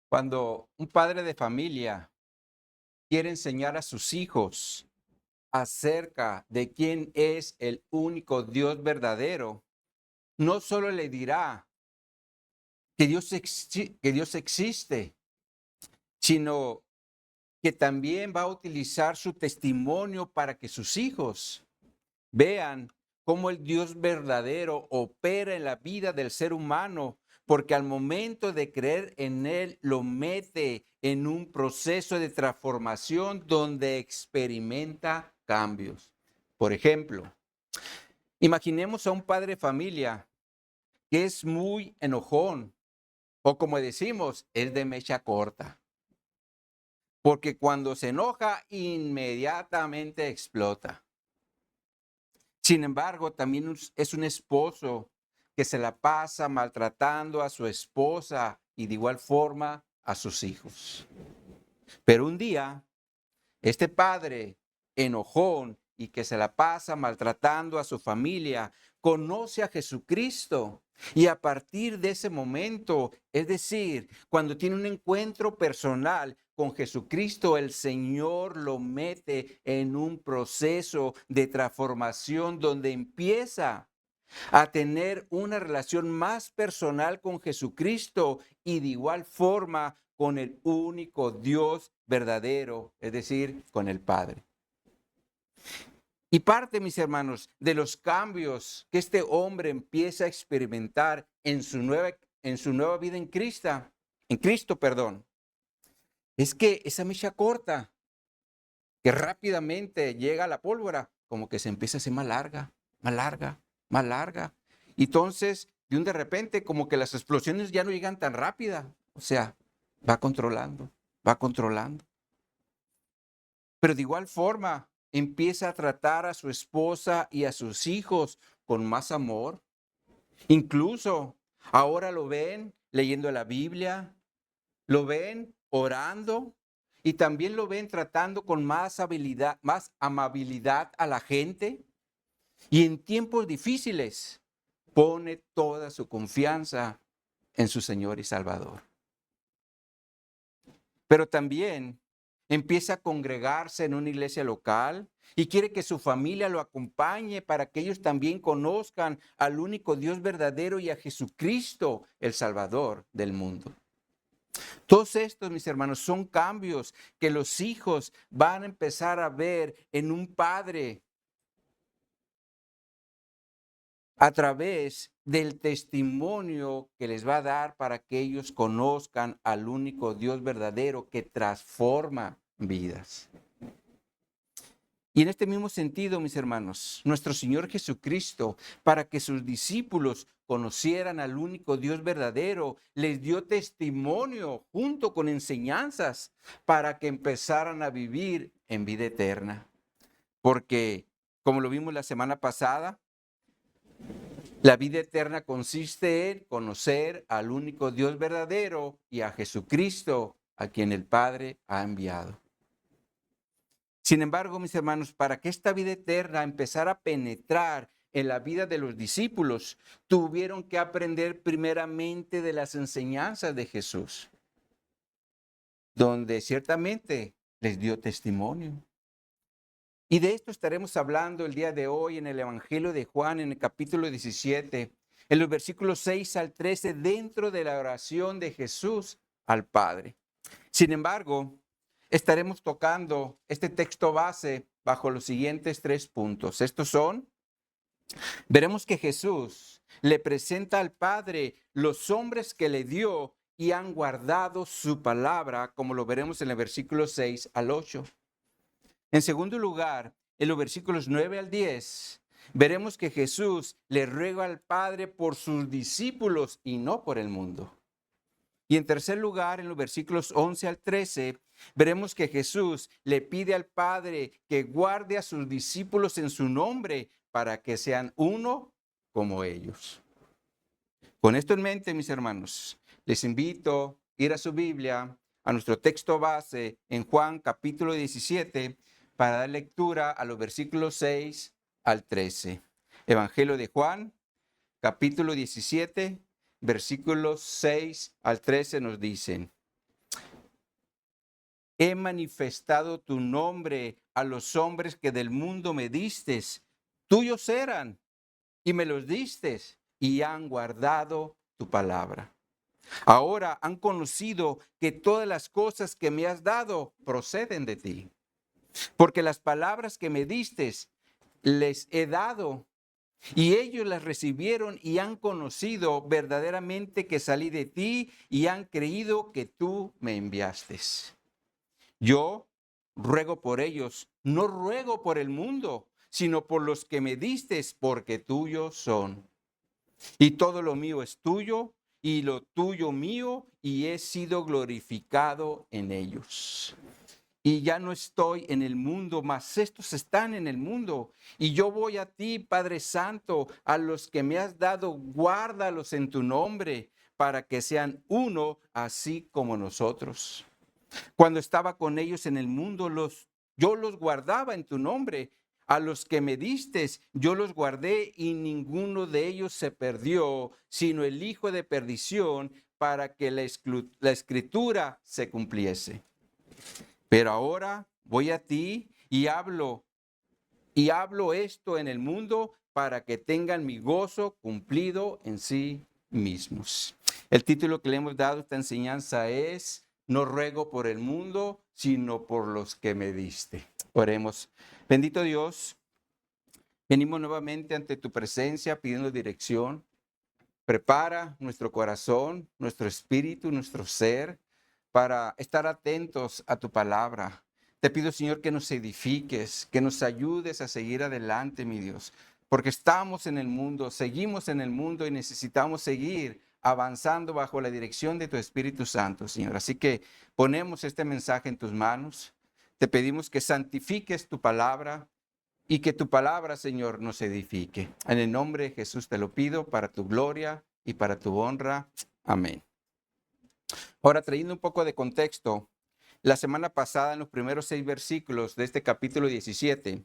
Cuando un padre de familia quiere enseñar a sus hijos acerca de quién es el único Dios verdadero, no solo le dirá que Dios existe, sino que también va a utilizar su testimonio para que sus hijos vean cómo el Dios verdadero opera en la vida del ser humano, porque al momento de creer en Él lo mete en un proceso de transformación donde experimenta cambios. Por ejemplo, imaginemos a un padre de familia que es muy enojón o, como decimos, es de mecha corta, porque cuando se enoja inmediatamente explota. Sin embargo, también es un esposo que se la pasa maltratando a su esposa y de igual forma a sus hijos. Pero un día, este padre enojón y que se la pasa maltratando a su familia, conoce a Jesucristo. Y a partir de ese momento, es decir, cuando tiene un encuentro personal con Jesucristo, el Señor lo mete en un proceso de transformación donde empieza a tener una relación más personal con Jesucristo y de igual forma con el único Dios verdadero, es decir, con el Padre. Y parte, mis hermanos, de los cambios que este hombre empieza a experimentar en su nueva vida en Cristo, perdón, es que esa mecha corta, que rápidamente llega a la pólvora, como que se empieza a hacer más larga, más larga, más larga. Y entonces, de repente, como que las explosiones ya no llegan tan rápida. O sea, va controlando, va controlando. Pero de igual forma, empieza a tratar a su esposa y a sus hijos con más amor. Incluso ahora lo ven leyendo la Biblia, lo ven orando y también lo ven tratando con más habilidad, más amabilidad a la gente. Y en tiempos difíciles pone toda su confianza en su Señor y Salvador. Pero también empieza a congregarse en una iglesia local y quiere que su familia lo acompañe para que ellos también conozcan al único Dios verdadero y a Jesucristo, el Salvador del mundo. Todos estos, mis hermanos, son cambios que los hijos van a empezar a ver en un padre a través del testimonio que les va a dar para que ellos conozcan al único Dios verdadero que transforma vidas. Y en este mismo sentido, mis hermanos, nuestro Señor Jesucristo, para que sus discípulos conocieran al único Dios verdadero, les dio testimonio junto con enseñanzas para que empezaran a vivir en vida eterna. Porque, como lo vimos la semana pasada, la vida eterna consiste en conocer al único Dios verdadero y a Jesucristo, a quien el Padre ha enviado. Sin embargo, mis hermanos, para que esta vida eterna empezara a penetrar en la vida de los discípulos, tuvieron que aprender primeramente de las enseñanzas de Jesús, donde ciertamente les dio testimonio. Y de esto estaremos hablando el día de hoy en el Evangelio de Juan, en el capítulo 17, en los versículos 6 al 13, dentro de la oración de Jesús al Padre. Sin embargo, estaremos tocando este texto base bajo los siguientes 3 puntos. Estos son, veremos que Jesús le presenta al Padre los hombres que le dio y han guardado su palabra, como lo veremos en el versículo 6 al 8. En segundo lugar, en los versículos 9 al 10, veremos que Jesús le ruega al Padre por sus discípulos y no por el mundo. Y en tercer lugar, en los versículos 11 al 13, veremos que Jesús le pide al Padre que guarde a sus discípulos en su nombre para que sean uno como ellos. Con esto en mente, mis hermanos, les invito a ir a su Biblia, a nuestro texto base en Juan capítulo 17, para dar lectura a los versículos 6 al 13. Evangelio de Juan, capítulo 17, versículos 6 al 13 nos dicen: he manifestado tu nombre a los hombres que del mundo me distes. Tuyos eran y me los distes y han guardado tu palabra. Ahora han conocido que todas las cosas que me has dado proceden de ti. Porque las palabras que me distes les he dado y ellos las recibieron y han conocido verdaderamente que salí de ti y han creído que tú me enviaste. Yo ruego por ellos, no ruego por el mundo, sino por los que me distes, porque tuyos son. Y todo lo mío es tuyo, y lo tuyo mío, y he sido glorificado en ellos. Y ya no estoy en el mundo, mas estos están en el mundo. Y yo voy a ti, Padre Santo, a los que me has dado, guárdalos en tu nombre, para que sean uno, así como nosotros. Cuando estaba con ellos en el mundo, yo los guardaba en tu nombre. A los que me distes, yo los guardé y ninguno de ellos se perdió, sino el hijo de perdición, para que la escritura se cumpliese. Pero ahora voy a ti y hablo esto en el mundo para que tengan mi gozo cumplido en sí mismos. El título que le hemos dado a esta enseñanza es: no ruego por el mundo, sino por los que me diste. Oremos. Bendito Dios, venimos nuevamente ante tu presencia pidiendo dirección. Prepara nuestro corazón, nuestro espíritu, nuestro ser para estar atentos a tu palabra. Te pido, Señor, que nos edifiques, que nos ayudes a seguir adelante, mi Dios, porque estamos en el mundo, seguimos en el mundo y necesitamos seguir avanzando bajo la dirección de tu Espíritu Santo, Señor. Así que ponemos este mensaje en tus manos. Te pedimos que santifiques tu palabra y que tu palabra, Señor, nos edifique. En el nombre de Jesús te lo pido para tu gloria y para tu honra. Amén. Ahora, trayendo un poco de contexto, la semana pasada, en los primeros 6 versículos de este capítulo 17,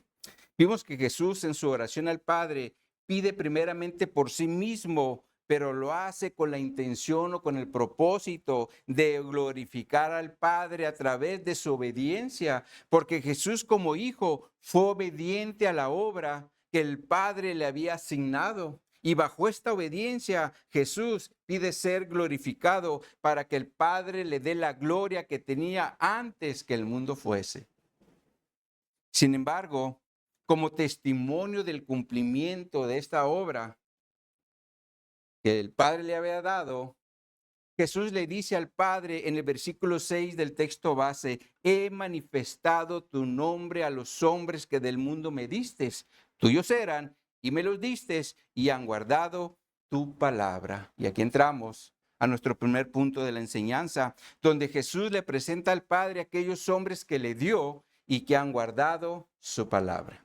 vimos que Jesús en su oración al Padre pide primeramente por sí mismo, pero lo hace con la intención o con el propósito de glorificar al Padre a través de su obediencia, porque Jesús como hijo fue obediente a la obra que el Padre le había asignado. Y bajo esta obediencia, Jesús pide ser glorificado para que el Padre le dé la gloria que tenía antes que el mundo fuese. Sin embargo, como testimonio del cumplimiento de esta obra que el Padre le había dado, Jesús le dice al Padre en el versículo 6 del texto base: he manifestado tu nombre a los hombres que del mundo me distes. Tuyos eran y me los distes y han guardado tu palabra. Y aquí entramos a nuestro primer punto de la enseñanza, donde Jesús le presenta al Padre a aquellos hombres que le dio y que han guardado su palabra.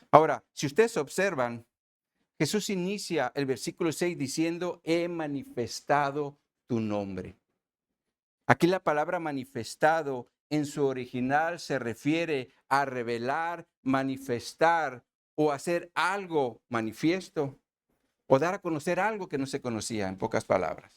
Ahora, si ustedes observan, Jesús inicia el versículo 6 diciendo: he manifestado tu nombre. Aquí la palabra manifestado en su original se refiere a revelar, manifestar o hacer algo manifiesto o dar a conocer algo que no se conocía, en pocas palabras.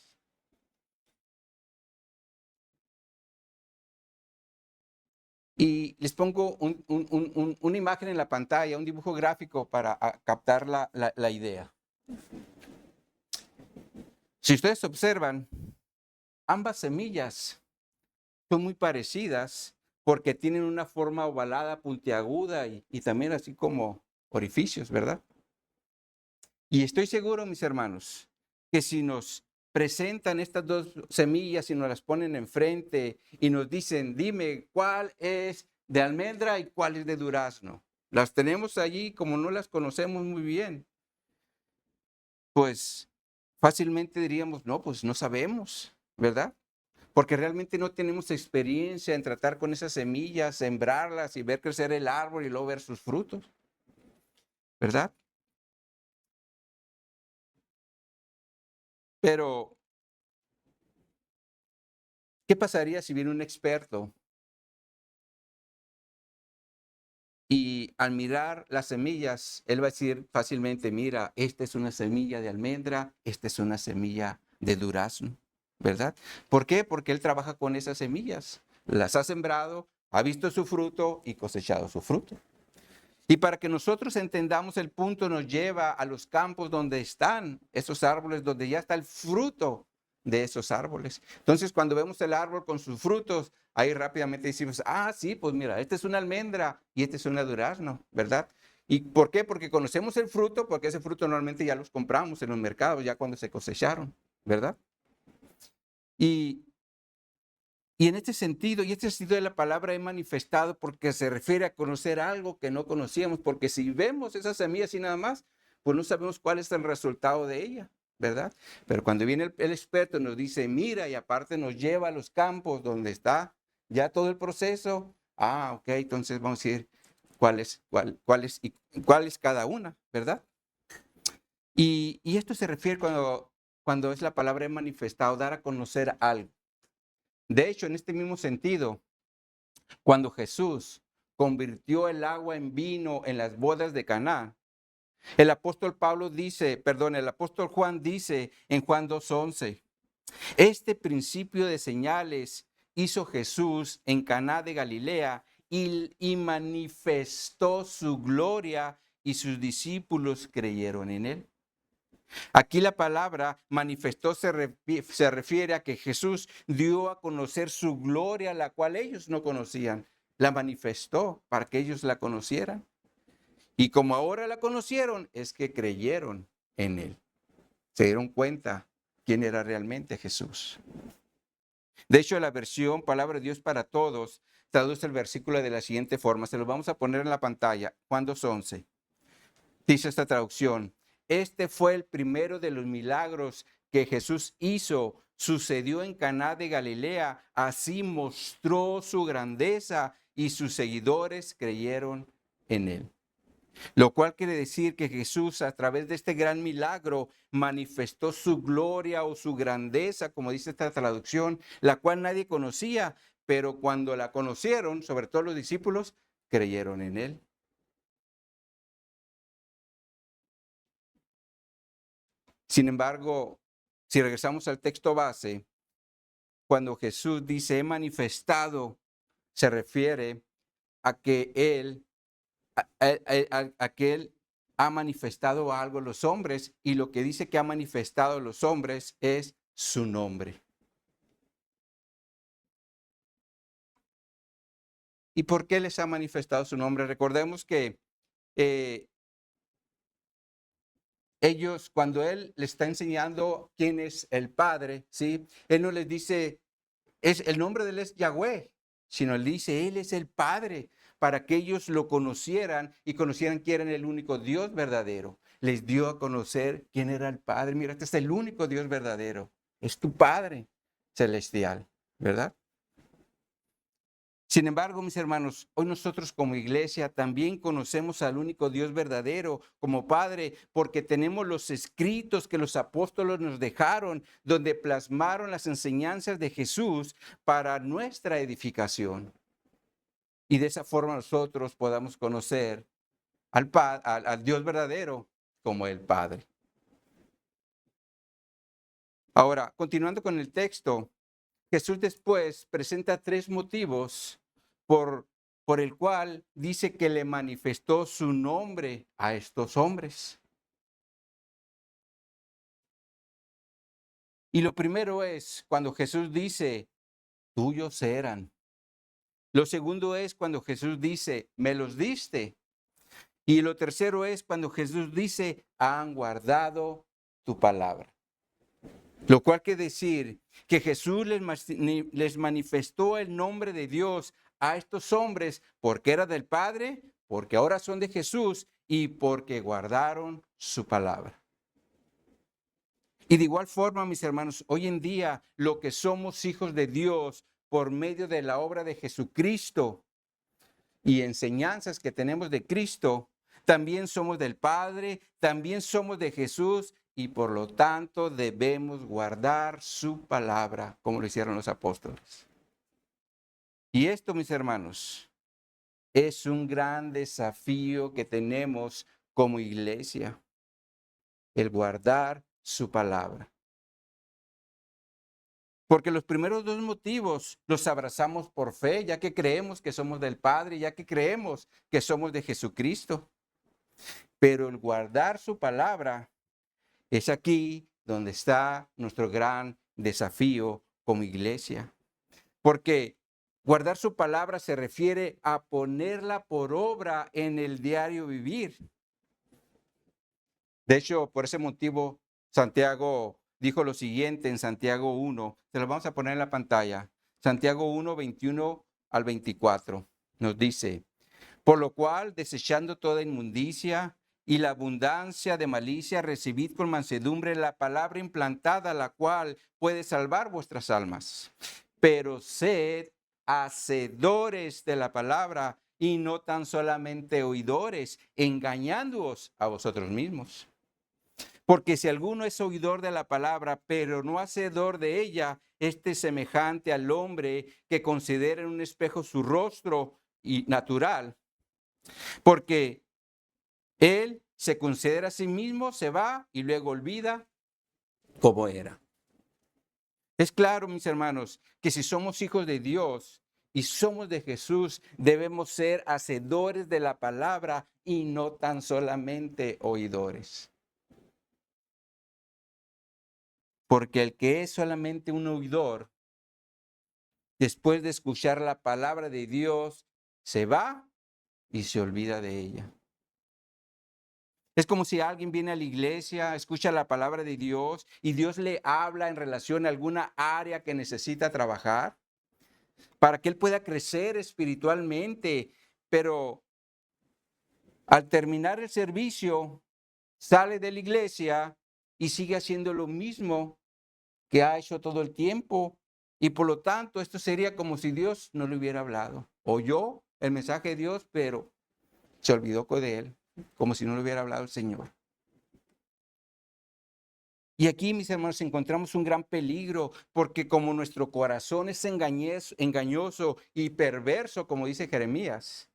Y les pongo una imagen en la pantalla, un dibujo gráfico para captar la idea. Si ustedes observan, ambas semillas son muy parecidas porque tienen una forma ovalada, puntiaguda y también así como orificios, ¿verdad? Y estoy seguro, mis hermanos, que si nos presentan estas dos semillas y nos las ponen enfrente y nos dicen: dime cuál es de almendra y cuál es de durazno. Las tenemos allí, como no las conocemos muy bien, pues fácilmente diríamos: no, pues no sabemos, ¿verdad? Porque realmente no tenemos experiencia en tratar con esas semillas, sembrarlas y ver crecer el árbol y luego ver sus frutos, ¿verdad? Pero, ¿qué pasaría si viene un experto y al mirar las semillas, él va a decir fácilmente: mira, esta es una semilla de almendra, esta es una semilla de durazno, ¿verdad? ¿Por qué? Porque él trabaja con esas semillas. las ha sembrado, ha visto su fruto y cosechado su fruto. Y para que nosotros entendamos el punto, nos lleva a los campos donde están esos árboles, donde ya está el fruto de esos árboles. Entonces, cuando vemos el árbol con sus frutos, ahí rápidamente decimos, ah, sí, pues mira, esta es una almendra y este es una durazno, ¿verdad? ¿Y por qué? Porque conocemos el fruto, porque ese fruto normalmente ya los compramos en los mercados, ya cuando se cosecharon, ¿verdad? Y en este sentido de la palabra he manifestado porque se refiere a conocer algo que no conocíamos, porque si vemos esa semilla así nada más, pues no sabemos cuál es el resultado de ella, ¿verdad? Pero cuando viene el experto nos dice, mira, y aparte nos lleva a los campos donde está ya todo el proceso, ok, entonces vamos a decir cuál es cada una, ¿verdad? Y esto se refiere cuando es la palabra he manifestado, dar a conocer algo. De hecho, en este mismo sentido, cuando Jesús convirtió el agua en vino en las bodas de Caná, el apóstol el apóstol Juan dice en Juan 2:11, este principio de señales hizo Jesús en Caná de Galilea y manifestó su gloria y sus discípulos creyeron en él. Aquí la palabra manifestó se refiere a que Jesús dio a conocer su gloria, la cual ellos no conocían. La manifestó para que ellos la conocieran. Y como ahora la conocieron, es que creyeron en él. Se dieron cuenta quién era realmente Jesús. De hecho, la versión Palabra de Dios para Todos traduce el versículo de la siguiente forma. Se lo vamos a poner en la pantalla. Juan 2:11. Dice esta traducción, este fue el primero de los milagros que Jesús hizo, sucedió en Caná de Galilea, así mostró su grandeza y sus seguidores creyeron en él. Lo cual quiere decir que Jesús a través de este gran milagro manifestó su gloria o su grandeza, como dice esta traducción, la cual nadie conocía, pero cuando la conocieron, sobre todo los discípulos, creyeron en él. Sin embargo, si regresamos al texto base, cuando Jesús dice he manifestado, se refiere a que él ha manifestado algo a los hombres, y lo que dice que ha manifestado a los hombres es su nombre. ¿Y por qué les ha manifestado su nombre? Recordemos que ellos, cuando él les está enseñando quién es el Padre, ¿sí? Él no les dice, el nombre de él es Yahweh, sino él dice, él es el Padre, para que ellos lo conocieran y conocieran quién era el único Dios verdadero. Les dio a conocer quién era el Padre. Mira, este es el único Dios verdadero. Es tu Padre celestial, ¿verdad? Sin embargo, mis hermanos, hoy nosotros como iglesia también conocemos al único Dios verdadero como Padre, porque tenemos los escritos que los apóstoles nos dejaron, donde plasmaron las enseñanzas de Jesús para nuestra edificación. Y de esa forma nosotros podamos conocer al Dios verdadero como el Padre. Ahora, continuando con el texto, Jesús después presenta 3 motivos por el cual dice que le manifestó su nombre a estos hombres. Y lo primero es cuando Jesús dice, tuyos eran. Lo segundo es cuando Jesús dice, me los diste. Y lo tercero es cuando Jesús dice, han guardado tu palabra. Lo cual quiere decir que Jesús les manifestó el nombre de Dios a estos hombres porque era del Padre, porque ahora son de Jesús y porque guardaron su palabra. Y de igual forma, mis hermanos, hoy en día lo que somos hijos de Dios por medio de la obra de Jesucristo y enseñanzas que tenemos de Cristo, también somos del Padre, también somos de Jesús y por lo tanto debemos guardar su palabra, como lo hicieron los apóstoles. Y esto, mis hermanos, es un gran desafío que tenemos como iglesia, el guardar su palabra. Porque los primeros dos motivos los abrazamos por fe, ya que creemos que somos del Padre, ya que creemos que somos de Jesucristo. Pero el guardar su palabra es aquí donde está nuestro gran desafío como iglesia. Porque guardar su palabra se refiere a ponerla por obra en el diario vivir. De hecho, por ese motivo, Santiago dijo lo siguiente en Santiago 1, se lo vamos a poner en la pantalla. Santiago 1, 21 al 24, nos dice: por lo cual, desechando toda inmundicia y la abundancia de malicia, recibid con mansedumbre la palabra implantada, la cual puede salvar vuestras almas. Pero sed hacedores de la palabra y no tan solamente oidores, engañándoos a vosotros mismos. Porque si alguno es oidor de la palabra, pero no hacedor de ella, este es semejante al hombre que considera en un espejo su rostro y natural, porque él se considera a sí mismo, se va y luego olvida cómo era. Es claro, mis hermanos, que si somos hijos de Dios y somos de Jesús, debemos ser hacedores de la palabra y no tan solamente oidores. Porque el que es solamente un oidor, después de escuchar la palabra de Dios, se va y se olvida de ella. Es como si alguien viene a la iglesia, escucha la palabra de Dios y Dios le habla en relación a alguna área que necesita trabajar para que él pueda crecer espiritualmente, pero al terminar el servicio sale de la iglesia y sigue haciendo lo mismo que ha hecho todo el tiempo. Y por lo tanto, esto sería como si Dios no le hubiera hablado. Oyó el mensaje de Dios, pero se olvidó de él, como si no le hubiera hablado el Señor. Y aquí, mis hermanos, encontramos un gran peligro, porque como nuestro corazón es engañoso y perverso, como dice Jeremías,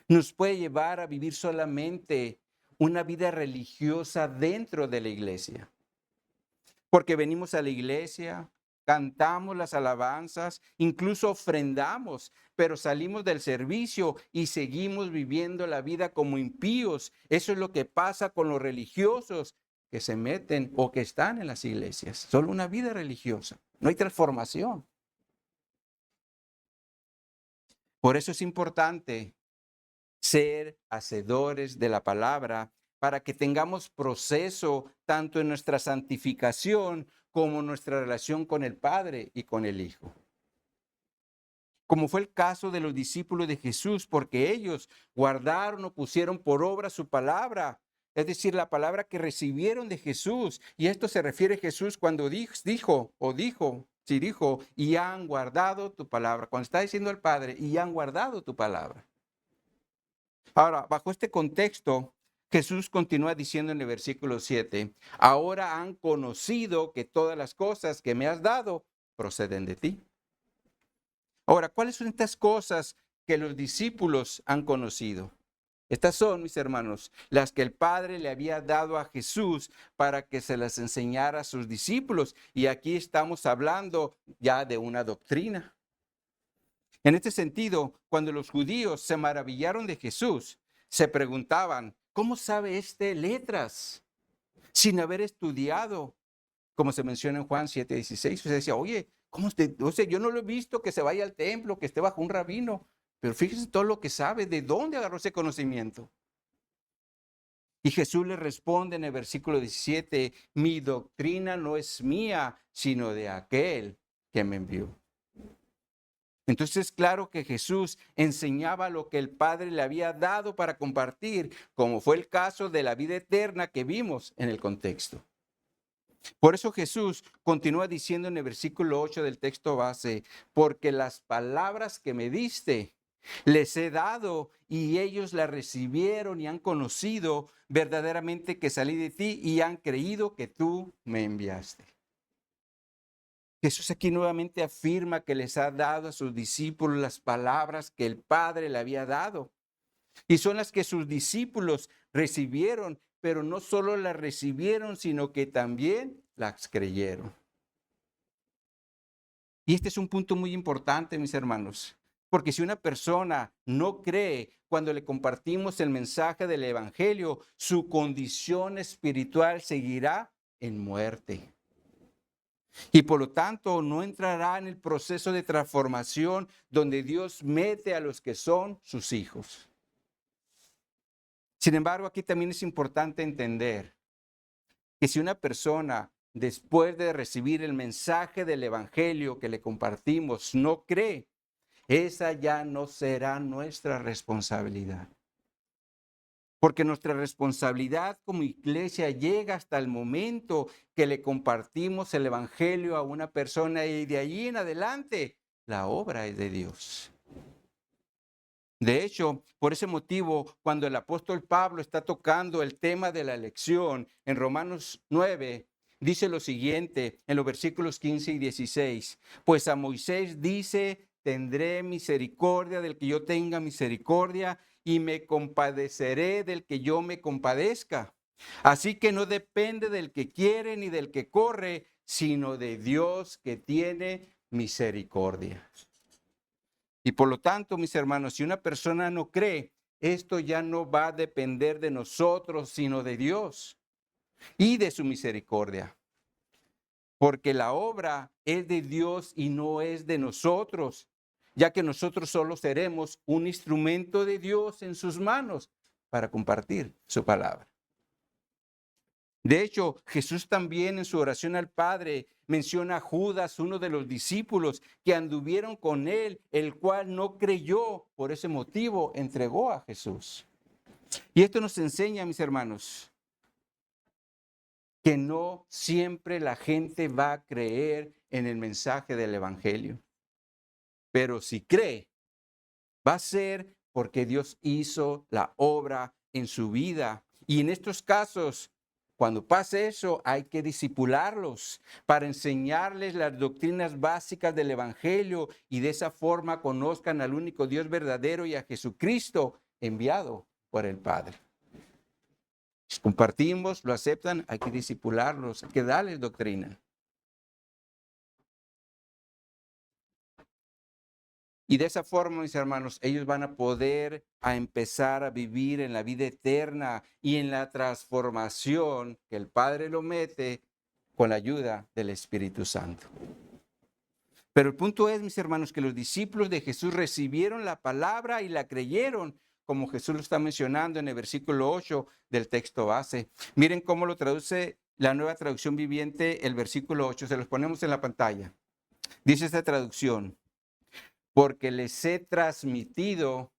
nos puede llevar a vivir solamente una vida religiosa dentro de la iglesia. Porque venimos a la iglesia, cantamos las alabanzas, incluso ofrendamos, pero salimos del servicio y seguimos viviendo la vida como impíos. Eso es lo que pasa con los religiosos que se meten o que están en las iglesias. Solo una vida religiosa, no hay transformación. Por eso es importante ser hacedores de la palabra, para que tengamos proceso tanto en nuestra santificación como en nuestra relación con el Padre y con el Hijo. Como fue el caso de los discípulos de Jesús, porque ellos guardaron o pusieron por obra su palabra, es decir, la palabra que recibieron de Jesús. Y esto se refiere a Jesús cuando dijo, y han guardado tu palabra. Cuando está diciendo al Padre, y han guardado tu palabra. Ahora, bajo este contexto, Jesús continúa diciendo en el versículo 7, ahora han conocido que todas las cosas que me has dado proceden de ti. Ahora, ¿cuáles son estas cosas que los discípulos han conocido? Estas son, mis hermanos, las que el Padre le había dado a Jesús para que se las enseñara a sus discípulos. Y aquí estamos hablando ya de una doctrina. En este sentido, cuando los judíos se maravillaron de Jesús, se preguntaban, ¿cómo sabe este letras sin haber estudiado? Como se menciona en Juan 7:16, se decía, oye, yo no lo he visto que se vaya al templo, que esté bajo un rabino, pero fíjense todo lo que sabe, ¿de dónde agarró ese conocimiento? Y Jesús le responde en el versículo 17, mi doctrina no es mía, sino de aquel que me envió. Entonces, claro que Jesús enseñaba lo que el Padre le había dado para compartir, como fue el caso de la vida eterna que vimos en el contexto. Por eso Jesús continúa diciendo en el versículo 8 del texto base, porque las palabras que me diste les he dado y ellos las recibieron y han conocido verdaderamente que salí de ti y han creído que tú me enviaste. Jesús aquí nuevamente afirma que les ha dado a sus discípulos las palabras que el Padre le había dado. Y son las que sus discípulos recibieron, pero no solo las recibieron, sino que también las creyeron. Y este es un punto muy importante, mis hermanos, porque si una persona no cree cuando le compartimos el mensaje del Evangelio, su condición espiritual seguirá en muerte. Y por lo tanto no entrará en el proceso de transformación donde Dios mete a los que son sus hijos. Sin embargo, aquí también es importante entender que si una persona, después de recibir el mensaje del Evangelio que le compartimos, no cree, esa ya no será nuestra responsabilidad. Porque nuestra responsabilidad como iglesia llega hasta el momento que le compartimos el Evangelio a una persona y de allí en adelante la obra es de Dios. De hecho, por ese motivo, cuando el apóstol Pablo está tocando el tema de la elección en Romanos 9, dice lo siguiente en los versículos 15 y 16. Pues a Moisés dice, tendré misericordia del que yo tenga misericordia y me compadeceré del que yo me compadezca. Así que no depende del que quiere ni del que corre, sino de Dios que tiene misericordia. Y por lo tanto, mis hermanos, si una persona no cree, esto ya no va a depender de nosotros, sino de Dios y de su misericordia. Porque la obra es de Dios y no es de nosotros, ya que nosotros solo seremos un instrumento de Dios en sus manos para compartir su palabra. De hecho, Jesús también en su oración al Padre menciona a Judas, uno de los discípulos que anduvieron con él, el cual no creyó, por ese motivo entregó a Jesús. Y esto nos enseña, mis hermanos, que no siempre la gente va a creer en el mensaje del Evangelio. Pero si cree, va a ser porque Dios hizo la obra en su vida. Y en estos casos, cuando pase eso, hay que discipularlos para enseñarles las doctrinas básicas del Evangelio y de esa forma conozcan al único Dios verdadero y a Jesucristo enviado por el Padre. Si compartimos, lo aceptan, hay que discipularlos, hay que darles doctrina. Y de esa forma, mis hermanos, ellos van a poder empezar a vivir en la vida eterna y en la transformación que el Padre lo mete con la ayuda del Espíritu Santo. Pero el punto es, mis hermanos, que los discípulos de Jesús recibieron la palabra y la creyeron, como Jesús lo está mencionando en el versículo 8 del texto base. Miren cómo lo traduce la Nueva Traducción Viviente, el versículo 8. Se los ponemos en la pantalla. Dice esta traducción: porque les he transmitido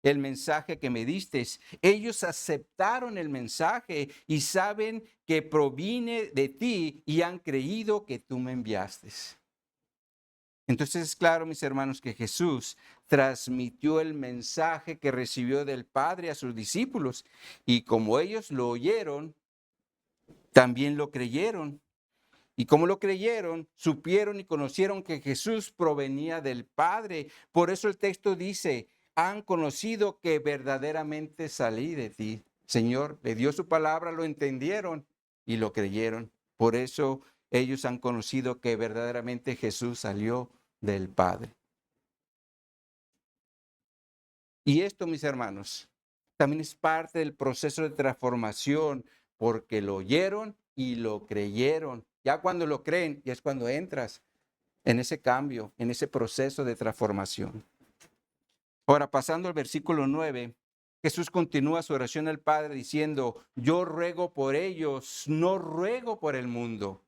el mensaje que me diste. Ellos aceptaron el mensaje y saben que proviene de ti y han creído que tú me enviaste. Entonces es claro, mis hermanos, que Jesús transmitió el mensaje que recibió del Padre a sus discípulos y como ellos lo oyeron, también lo creyeron. Y como lo creyeron, supieron y conocieron que Jesús provenía del Padre. Por eso el texto dice, han conocido que verdaderamente salí de ti. Señor, le dio su palabra, lo entendieron y lo creyeron. Por eso ellos han conocido que verdaderamente Jesús salió del Padre. Y esto, mis hermanos, también es parte del proceso de transformación, porque lo oyeron y lo creyeron. Ya cuando lo creen, ya es cuando entras en ese cambio, en ese proceso de transformación. Ahora, pasando al versículo 9, Jesús continúa su oración al Padre diciendo, yo ruego por ellos, no ruego por el mundo,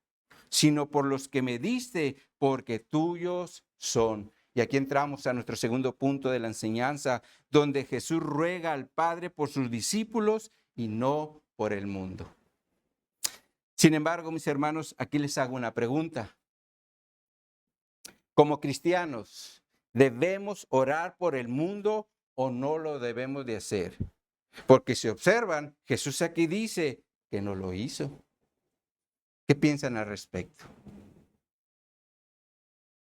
sino por los que me diste, porque tuyos son. Y aquí entramos a nuestro segundo punto de la enseñanza, donde Jesús ruega al Padre por sus discípulos y no por el mundo. Sin embargo, mis hermanos, aquí les hago una pregunta. Como cristianos, ¿debemos orar por el mundo o no lo debemos de hacer? Porque si observan, Jesús aquí dice que no lo hizo. ¿Qué piensan al respecto?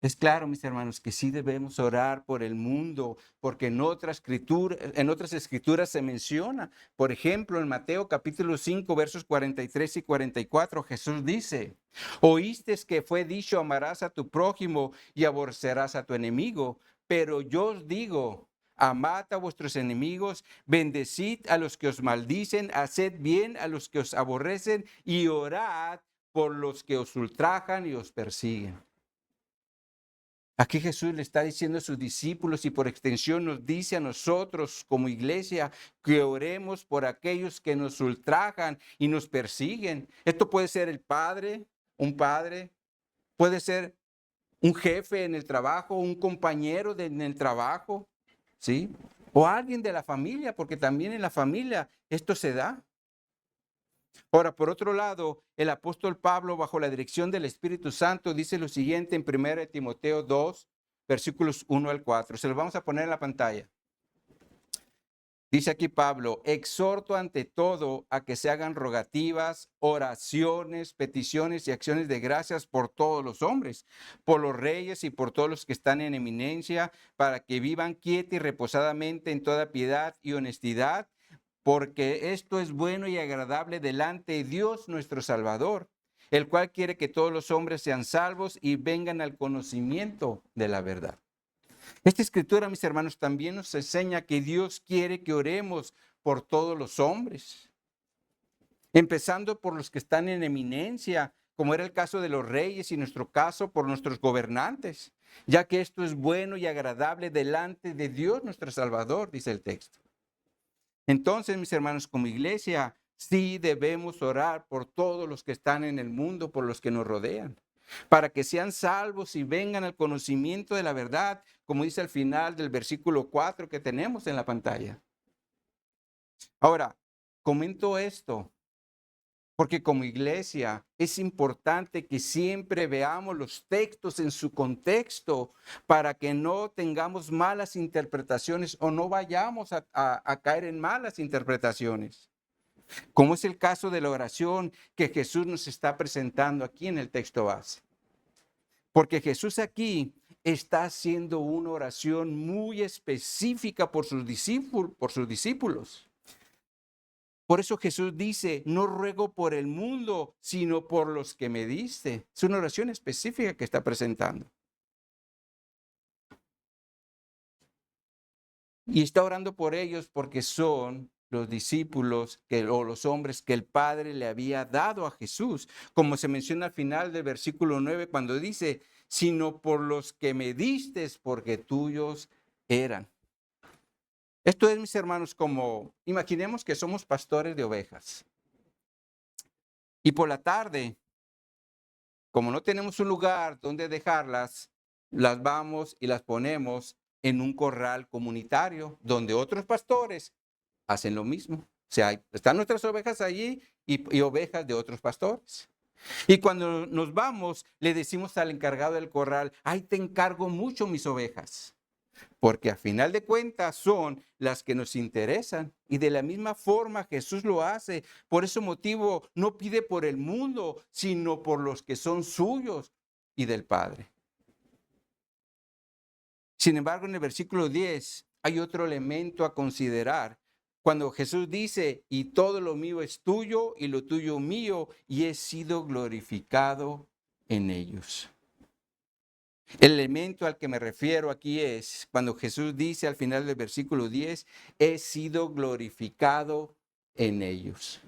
Es claro, mis hermanos, que sí debemos orar por el mundo, porque en otras escrituras se menciona. Por ejemplo, en Mateo capítulo 5, versos 43 y 44, Jesús dice, oíste que fue dicho, amarás a tu prójimo y aborrecerás a tu enemigo. Pero yo os digo, amad a vuestros enemigos, bendecid a los que os maldicen, haced bien a los que os aborrecen y orad por los que os ultrajan y os persiguen. Aquí Jesús le está diciendo a sus discípulos y por extensión nos dice a nosotros como iglesia que oremos por aquellos que nos ultrajan y nos persiguen. Esto puede ser el padre, un padre, puede ser un jefe en el trabajo, un compañero en el trabajo, ¿sí? O alguien de la familia, porque también en la familia esto se da. Ahora, por otro lado, el apóstol Pablo, bajo la dirección del Espíritu Santo, dice lo siguiente en 1 Timoteo 2, versículos 1 al 4. Se los vamos a poner en la pantalla. Dice aquí Pablo, exhorto ante todo a que se hagan rogativas, oraciones, peticiones y acciones de gracias por todos los hombres, por los reyes y por todos los que están en eminencia, para que vivan quieta y reposadamente en toda piedad y honestidad, porque esto es bueno y agradable delante de Dios nuestro Salvador, el cual quiere que todos los hombres sean salvos y vengan al conocimiento de la verdad. Esta escritura, mis hermanos, también nos enseña que Dios quiere que oremos por todos los hombres, empezando por los que están en eminencia, como era el caso de los reyes y nuestro caso por nuestros gobernantes, ya que esto es bueno y agradable delante de Dios nuestro Salvador, dice el texto. Entonces, mis hermanos, como iglesia, sí debemos orar por todos los que están en el mundo, por los que nos rodean, para que sean salvos y vengan al conocimiento de la verdad, como dice al final del versículo 4 que tenemos en la pantalla. Ahora, comento esto porque como iglesia es importante que siempre veamos los textos en su contexto para que no tengamos malas interpretaciones o no vayamos a caer en malas interpretaciones, como es el caso de la oración que Jesús nos está presentando aquí en el texto base. Porque Jesús aquí está haciendo una oración muy específica por sus discípulos. Por eso Jesús dice, no ruego por el mundo, sino por los que me diste. Es una oración específica que está presentando. Y está orando por ellos porque son los discípulos o los hombres que el Padre le había dado a Jesús. Como se menciona al final del versículo 9 cuando dice, sino por los que me diste porque tuyos eran. Esto es, mis hermanos, como imaginemos que somos pastores de ovejas. Y por la tarde, como no tenemos un lugar donde dejarlas, las vamos y las ponemos en un corral comunitario donde otros pastores hacen lo mismo. O sea, están nuestras ovejas allí y ovejas de otros pastores. Y cuando nos vamos, le decimos al encargado del corral, ay, te encargo mucho mis ovejas, porque a final de cuentas son las que nos interesan. Y de la misma forma Jesús lo hace. Por ese motivo no pide por el mundo, sino por los que son suyos y del Padre. Sin embargo, en el versículo 10 hay otro elemento a considerar. Cuando Jesús dice, y todo lo mío es tuyo y lo tuyo mío, y he sido glorificado en ellos. El elemento al que me refiero aquí es cuando Jesús dice al final del versículo 10, he sido glorificado en ellos.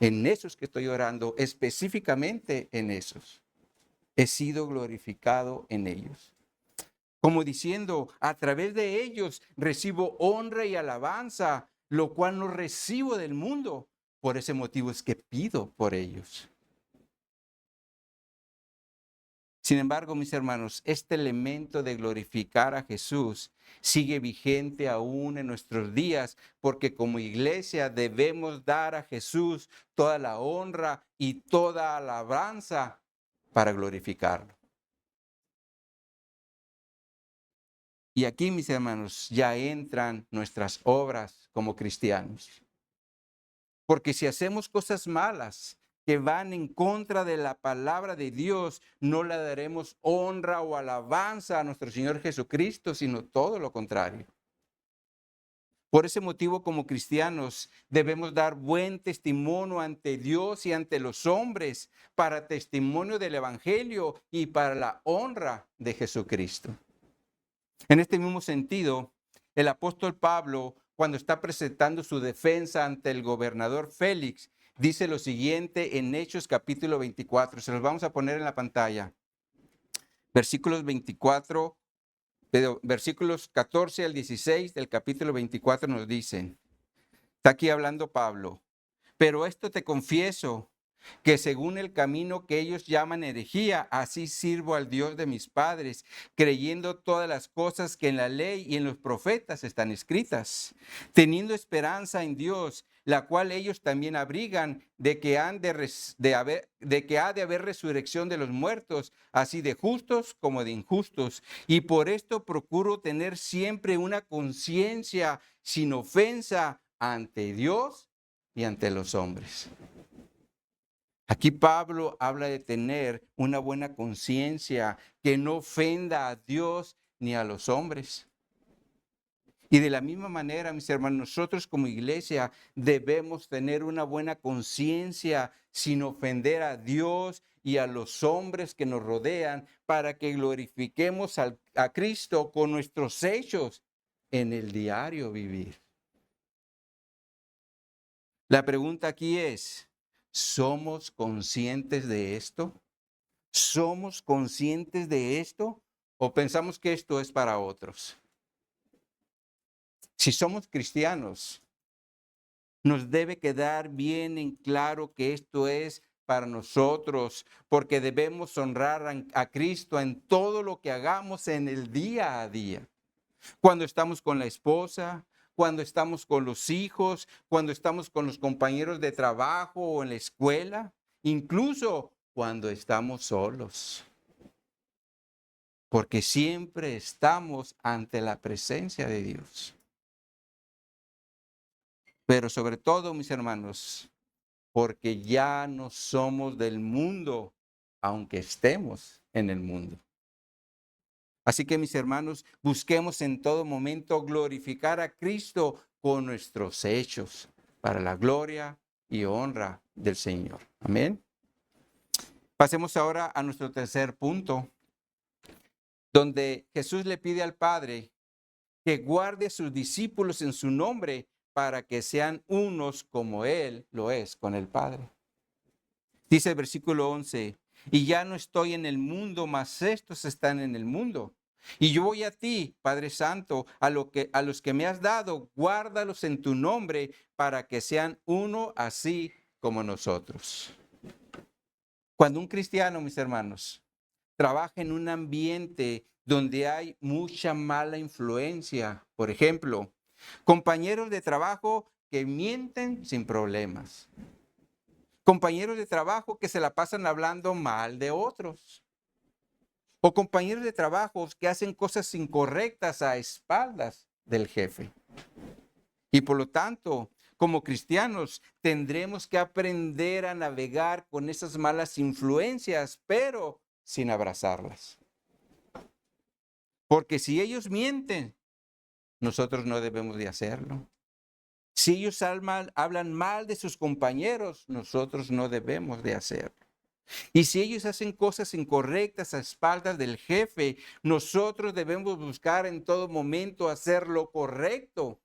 En esos que estoy orando, específicamente en esos. He sido glorificado en ellos. Como diciendo, a través de ellos recibo honra y alabanza, lo cual no recibo del mundo. Por ese motivo es que pido por ellos. Sin embargo, mis hermanos, este elemento de glorificar a Jesús sigue vigente aún en nuestros días, porque como iglesia debemos dar a Jesús toda la honra y toda alabanza para glorificarlo. Y aquí, mis hermanos, ya entran nuestras obras como cristianos. Porque si hacemos cosas malas, que van en contra de la palabra de Dios, no le daremos honra o alabanza a nuestro Señor Jesucristo, sino todo lo contrario. Por ese motivo, como cristianos, debemos dar buen testimonio ante Dios y ante los hombres para testimonio del Evangelio y para la honra de Jesucristo. En este mismo sentido, el apóstol Pablo, cuando está presentando su defensa ante el gobernador Félix, dice lo siguiente en Hechos capítulo 24. Se los vamos a poner en la pantalla. Versículos 24. Versículos 14 al 16 del capítulo 24 nos dicen, está aquí hablando Pablo, pero esto te confieso, que según el camino que ellos llaman herejía, así sirvo al Dios de mis padres, creyendo todas las cosas que en la ley y en los profetas están escritas, teniendo esperanza en Dios, la cual ellos también abrigan de que ha de haber resurrección de los muertos, así de justos como de injustos. Y por esto procuro tener siempre una conciencia sin ofensa ante Dios y ante los hombres. Aquí Pablo habla de tener una buena conciencia que no ofenda a Dios ni a los hombres. Y de la misma manera, mis hermanos, nosotros como iglesia debemos tener una buena conciencia sin ofender a Dios y a los hombres que nos rodean para que glorifiquemos a Cristo con nuestros hechos en el diario vivir. La pregunta aquí es, ¿somos conscientes de esto? ¿Somos conscientes de esto o pensamos que esto es para otros? Si somos cristianos, nos debe quedar bien en claro que esto es para nosotros, porque debemos honrar a Cristo en todo lo que hagamos en el día a día. Cuando estamos con la esposa, cuando estamos con los hijos, cuando estamos con los compañeros de trabajo o en la escuela, incluso cuando estamos solos. Porque siempre estamos ante la presencia de Dios. Pero sobre todo, mis hermanos, porque ya no somos del mundo, aunque estemos en el mundo. Así que, mis hermanos, busquemos en todo momento glorificar a Cristo con nuestros hechos, para la gloria y honra del Señor. Amén. Pasemos ahora a nuestro tercer punto, donde Jesús le pide al Padre que guarde a sus discípulos en su nombre para que sean unos como Él lo es con el Padre. Dice el versículo 11, y ya no estoy en el mundo, mas estos están en el mundo. Y yo voy a ti, Padre Santo, a los que me has dado, guárdalos en tu nombre para que sean uno así como nosotros. Cuando un cristiano, mis hermanos, trabaja en un ambiente donde hay mucha mala influencia, por ejemplo, compañeros de trabajo que mienten sin problemas, compañeros de trabajo que se la pasan hablando mal de otros, o compañeros de trabajo que hacen cosas incorrectas a espaldas del jefe. Y por lo tanto, como cristianos, tendremos que aprender a navegar con esas malas influencias, pero sin abrazarlas. Porque si ellos mienten, nosotros no debemos de hacerlo. Si ellos hablan mal de sus compañeros, nosotros no debemos de hacerlo. Y si ellos hacen cosas incorrectas a espaldas del jefe, nosotros debemos buscar en todo momento hacer lo correcto,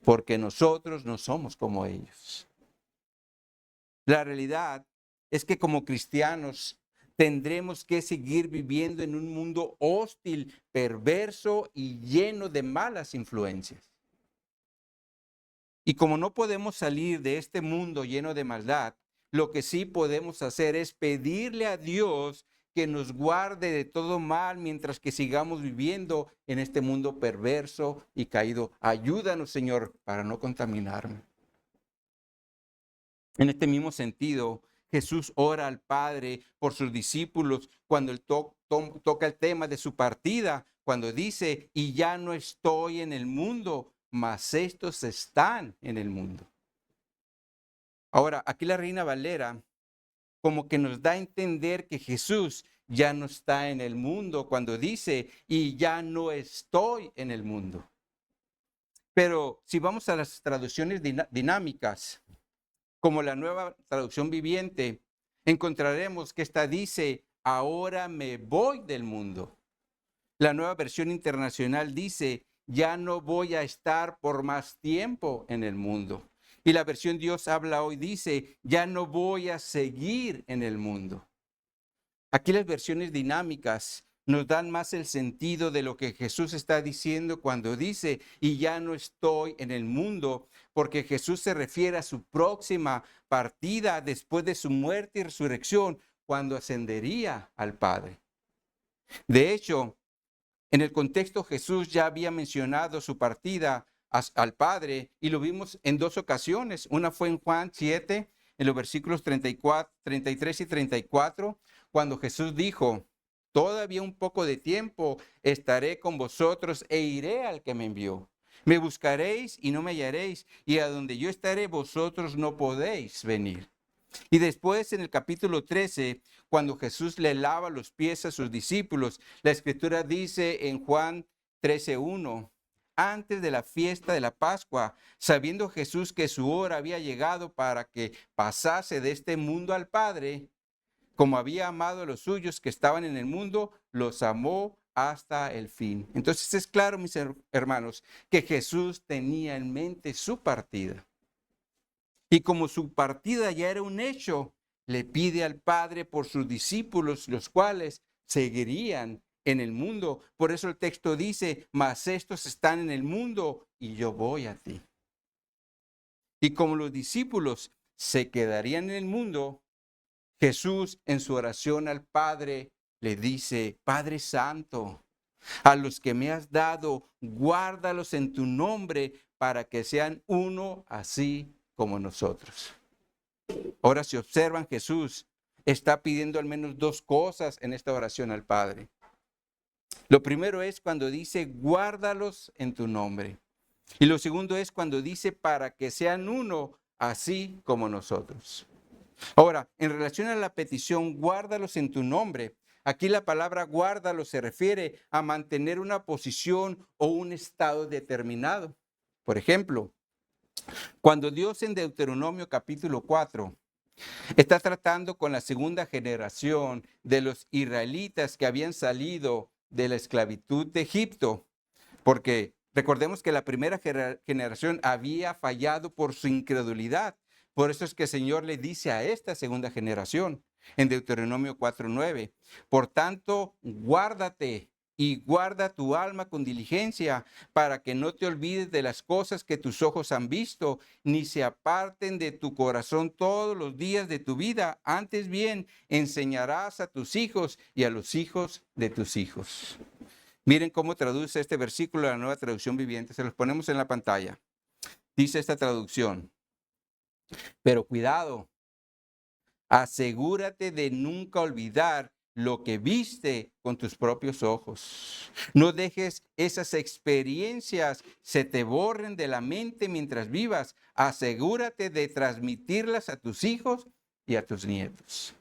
porque nosotros no somos como ellos. La realidad es que como cristianos tendremos que seguir viviendo en un mundo hostil, perverso y lleno de malas influencias. Y como no podemos salir de este mundo lleno de maldad, lo que sí podemos hacer es pedirle a Dios que nos guarde de todo mal mientras que sigamos viviendo en este mundo perverso y caído. Ayúdanos, Señor, para no contaminarme. En este mismo sentido, Jesús ora al Padre por sus discípulos cuando él toca el tema de su partida, cuando dice, y ya no estoy en el mundo, mas estos están en el mundo. Ahora, aquí la Reina Valera como que nos da a entender que Jesús ya no está en el mundo cuando dice, y ya no estoy en el mundo. Pero si vamos a las traducciones dinámicas, como la Nueva Traducción Viviente, encontraremos que esta dice, ahora me voy del mundo. La Nueva Versión Internacional dice, ya no voy a estar por más tiempo en el mundo. Y la versión Dios habla hoy dice, ya no voy a seguir en el mundo. Aquí las versiones dinámicas nos dan más el sentido de lo que Jesús está diciendo cuando dice, y ya no estoy en el mundo, porque Jesús se refiere a su próxima partida después de su muerte y resurrección, cuando ascendería al Padre. De hecho, en el contexto Jesús ya había mencionado su partida al Padre y lo vimos en dos ocasiones. Una fue en Juan 7, en los versículos 34, 33 y 34, cuando Jesús dijo, todavía un poco de tiempo estaré con vosotros e iré al que me envió. Me buscaréis y no me hallaréis, y a donde yo estaré vosotros no podéis venir. Y después en el capítulo 13, cuando Jesús le lava los pies a sus discípulos, la escritura dice en Juan 13:1, antes de la fiesta de la Pascua, sabiendo Jesús que su hora había llegado para que pasase de este mundo al Padre, como había amado a los suyos que estaban en el mundo, los amó hasta el fin. Entonces es claro, mis hermanos, que Jesús tenía en mente su partida. Y como su partida ya era un hecho, le pide al Padre por sus discípulos, los cuales seguirían en el mundo. Por eso el texto dice, mas estos están en el mundo y yo voy a ti. Y como los discípulos se quedarían en el mundo, Jesús en su oración al Padre le dice, Padre Santo, a los que me has dado, guárdalos en tu nombre para que sean uno así como nosotros. Ahora, si observan, Jesús está pidiendo al menos dos cosas en esta oración al Padre. Lo primero es cuando dice, guárdalos en tu nombre. Y lo segundo es cuando dice, para que sean uno, así como nosotros. Ahora, en relación a la petición, guárdalos en tu nombre. Aquí la palabra guárdalo se refiere a mantener una posición o un estado determinado. Por ejemplo, cuando Dios en Deuteronomio capítulo 4 está tratando con la segunda generación de los israelitas que habían salido de la esclavitud de Egipto, porque recordemos que la primera generación había fallado por su incredulidad. Por eso es que el Señor le dice a esta segunda generación en Deuteronomio 4:9, por tanto, guárdate y guarda tu alma con diligencia para que no te olvides de las cosas que tus ojos han visto, ni se aparten de tu corazón todos los días de tu vida. Antes bien, enseñarás a tus hijos y a los hijos de tus hijos. Miren cómo traduce este versículo la Nueva Traducción Viviente. Se los ponemos en la pantalla. Dice esta traducción, pero cuidado, asegúrate de nunca olvidar lo que viste con tus propios ojos. No dejes esas experiencias se te borren de la mente mientras vivas. Asegúrate de transmitirlas a tus hijos y a tus nietos.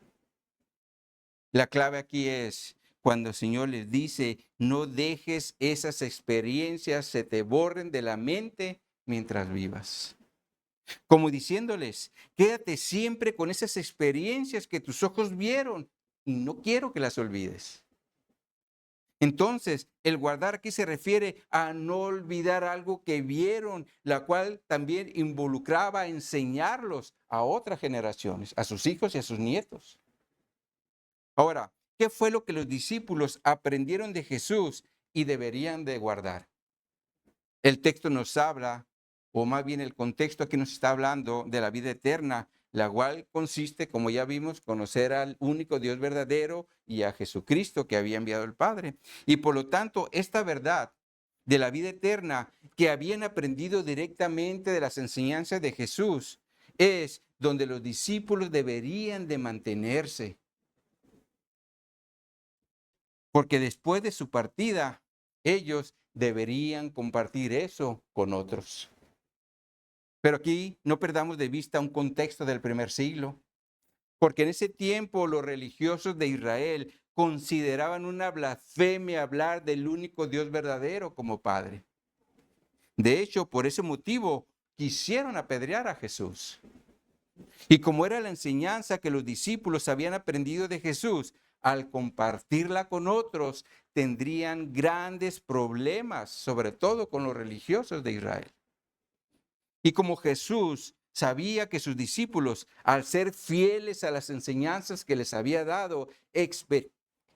La clave aquí es cuando el Señor les dice, no dejes esas experiencias se te borren de la mente mientras vivas. Como diciéndoles, quédate siempre con esas experiencias que tus ojos vieron y no quiero que las olvides. Entonces, el guardar aquí se refiere a no olvidar algo que vieron, la cual también involucraba enseñarlos a otras generaciones, a sus hijos y a sus nietos. Ahora, ¿qué fue lo que los discípulos aprendieron de Jesús y deberían de guardar? El texto nos habla, o más bien el contexto aquí nos está hablando de la vida eterna, la cual consiste, como ya vimos, conocer al único Dios verdadero y a Jesucristo que había enviado el Padre. Y por lo tanto, esta verdad de la vida eterna que habían aprendido directamente de las enseñanzas de Jesús es donde los discípulos deberían de mantenerse. Porque después de su partida, ellos deberían compartir eso con otros. Pero aquí no perdamos de vista un contexto del primer siglo. Porque en ese tiempo los religiosos de Israel consideraban una blasfemia hablar del único Dios verdadero como Padre. De hecho, por ese motivo quisieron apedrear a Jesús. Y como era la enseñanza que los discípulos habían aprendido de Jesús, al compartirla con otros, tendrían grandes problemas, sobre todo con los religiosos de Israel. Y como Jesús sabía que sus discípulos, al ser fieles a las enseñanzas que les había dado,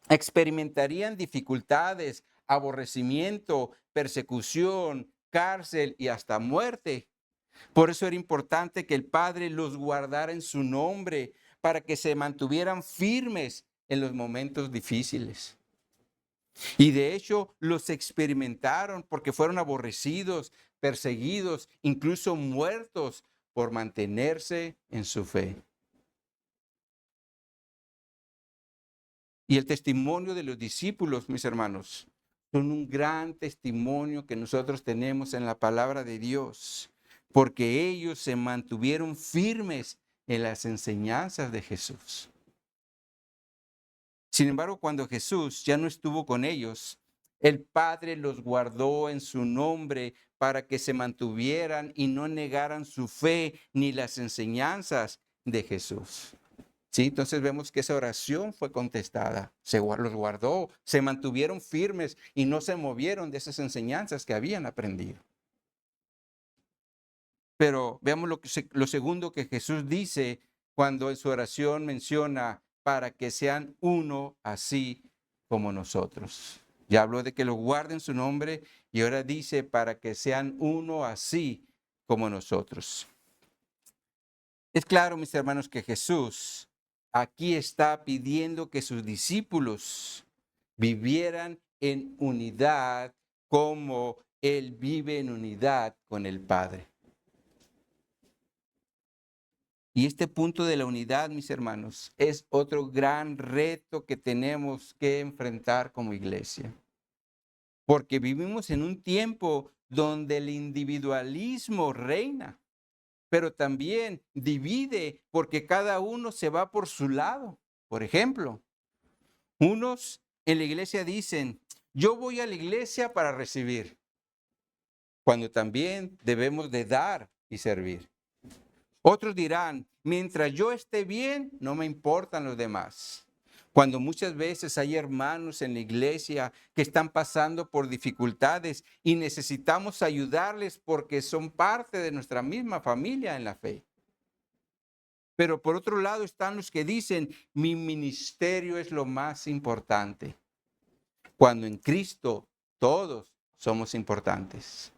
experimentarían dificultades, aborrecimiento, persecución, cárcel y hasta muerte. Por eso era importante que el Padre los guardara en su nombre, para que se mantuvieran firmes en los momentos difíciles. Y de hecho los experimentaron porque fueron aborrecidos, perseguidos, incluso muertos por mantenerse en su fe. Y el testimonio de los discípulos, mis hermanos, son un gran testimonio que nosotros tenemos en la palabra de Dios, porque ellos se mantuvieron firmes en las enseñanzas de Jesús. Sin embargo, cuando Jesús ya no estuvo con ellos, el Padre los guardó en su nombre para que se mantuvieran y no negaran su fe ni las enseñanzas de Jesús. Sí, entonces vemos que esa oración fue contestada. Los guardó, se mantuvieron firmes y no se movieron de esas enseñanzas que habían aprendido. Pero veamos lo segundo que Jesús dice cuando en su oración menciona para que sean uno así como nosotros. Ya habló de que lo guarden su nombre y ahora dice para que sean uno así como nosotros. Es claro, mis hermanos, que Jesús aquí está pidiendo que sus discípulos vivieran en unidad como Él vive en unidad con el Padre. Y este punto de la unidad, mis hermanos, es otro gran reto que tenemos que enfrentar como iglesia. Porque vivimos en un tiempo donde el individualismo reina, pero también divide porque cada uno se va por su lado. Por ejemplo, unos en la iglesia dicen, yo voy a la iglesia para recibir, cuando también debemos de dar y servir. Otros dirán, mientras yo esté bien, no me importan los demás. Cuando muchas veces hay hermanos en la iglesia que están pasando por dificultades y necesitamos ayudarles porque son parte de nuestra misma familia en la fe. Pero por otro lado están los que dicen, mi ministerio es lo más importante. Cuando en Cristo todos somos importantes.